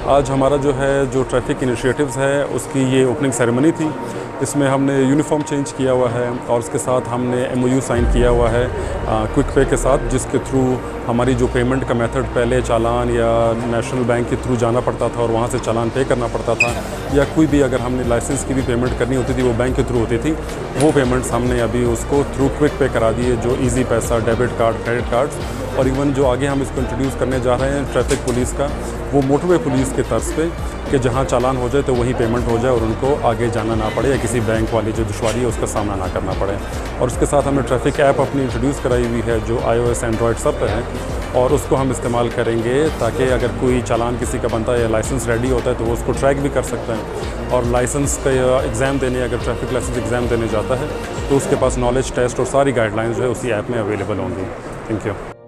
आज हमारा जो ट्रैफिक इनिशिएटिव्स है उसकी ये ओपनिंग सेरेमनी थी। इसमें हमने यूनिफॉर्म चेंज किया हुआ है और उसके साथ हमने MOU साइन किया हुआ है क्विक पे के साथ, जिसके थ्रू हमारी जो पेमेंट का मेथड पहले चालान या नेशनल बैंक के थ्रू जाना पड़ता था और वहाँ से चालान पे करना पड़ता था, या कोई भी अगर हमने लाइसेंस की भी पेमेंट करनी होती थी वो बैंक के थ्रू होती थी, वो पेमेंट्स हमने अभी उसको थ्रू क्विक पे करा दिए, जो ईजी पैसा, डेबिट कार्ड, क्रेडिट कार्ड्स। और इवन जो आगे हम इसको इंट्रोड्यूस करने जा रहे हैं ट्रैफिक पुलिस का, वो मोटरवे पुलिस के तर्ज पे कि जहाँ चालान हो जाए तो वहीं पेमेंट हो जाए और उनको आगे जाना ना पड़े या किसी बैंक वाली जो दुश्वारी है उसका सामना ना करना पड़े। और उसके साथ हमने ट्रैफिक ऐप अपनी इंट्रोड्यूस कराई हुई है जो iOS एंड्रॉयड सब पे है, और उसको हम इस्तेमाल करेंगे ताकि अगर कोई चालान किसी का बनता है या लाइसेंस रेडी होता है तो वो उसको ट्रैक भी कर सकते हैं। और लाइसेंस का एग्ज़ाम देने, अगर ट्रैफिक लाइसेंस एग्ज़ाम देने जाता है तो उसके पास नॉलेज टेस्ट और सारी गाइडलाइंस जो है उसी ऐप में अवेलेबल होंगी। Thank you.